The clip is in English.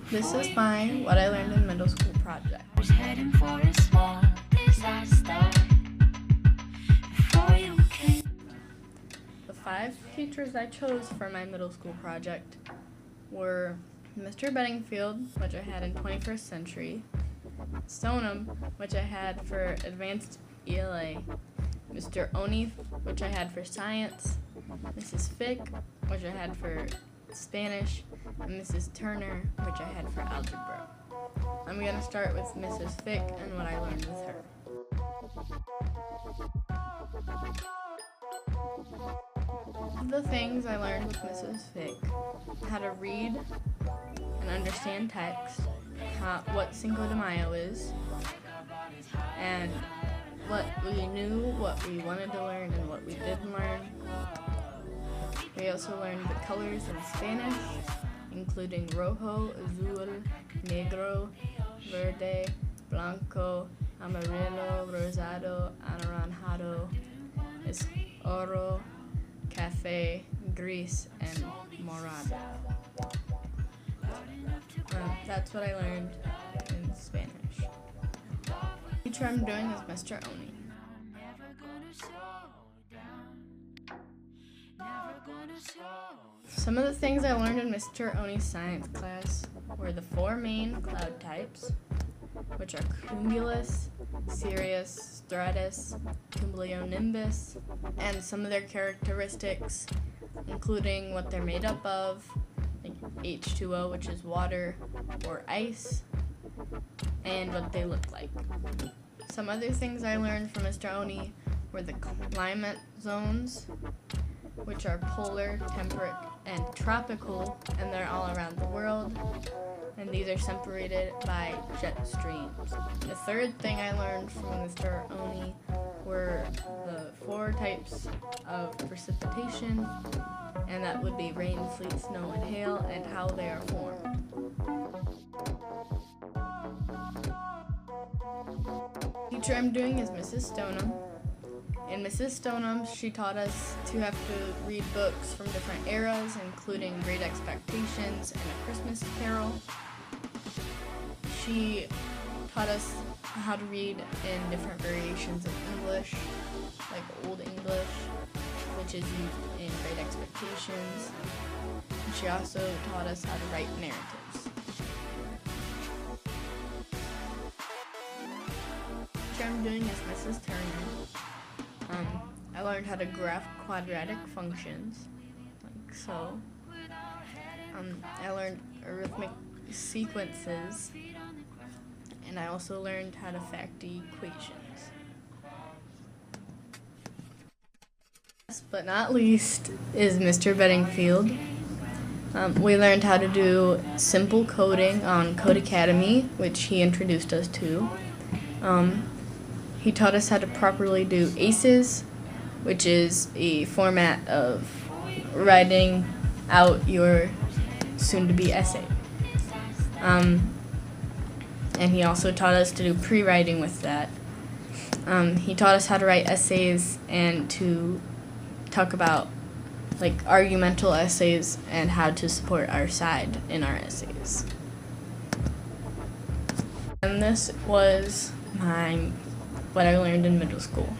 This is my What I Learned in Middle School project. Was heading for a small disaster before you came. The 5 teachers I chose for my middle school project were Mr. Bedingfield, which I had in 21st Century, Stoneham, which I had for Advanced ELA, Mr. Oni, which I had for Science, Mrs. Fick, which I had for Spanish, and Mrs. Turner, which I had for Algebra. I'm going to start with Mrs. Fick and what I learned with her. The things I learned with Mrs. Fick: how to read and understand text, what Cinco de Mayo is, and what we knew, what we wanted to learn, and what we didn't learn. We also learned the colors in Spanish, including rojo, azul, negro, verde, blanco, amarillo, rosado, anaranjado, oro, café, gris, and morado. That's what I learned in Spanish. The teacher I'm doing is Mr. Oni. Some of the things I learned in Mr. Oni's science class were the 4 main cloud types, which are cumulus, cirrus, stratus, cumulonimbus, and some of their characteristics, including what they're made up of, like H2O, which is water, or ice, and what they look like. Some other things I learned from Mr. Oni were the climate zones, which are polar, temperate, and tropical, and they're all around the world, and these are separated by jet streams. The third thing I learned from Mr. Oni were the 4 types of precipitation, and that would be rain, sleet, snow, and hail, and how they are formed. The teacher I'm doing is Mrs. Stoneham. In Mrs. Stoneham, she taught us to have to read books from different eras, including Great Expectations and A Christmas Carol. She taught us how to read in different variations of English, like Old English, which is used in Great Expectations. And she also taught us how to write narratives. The teacher I'm doing is Mrs. Turner. I learned how to graph quadratic functions, like so. I learned arithmetic sequences, and I also learned how to fact equations. Last but not least is Mr. Bedingfield. We learned how to do simple coding on Code Academy, which he introduced us to. He taught us how to properly do ACEs, which is a format of writing out your soon-to-be essay. And he also taught us to do pre-writing with that. He taught us how to write essays and to talk about like argumental essays and how to support our side in our essays. And this was what I learned in middle school.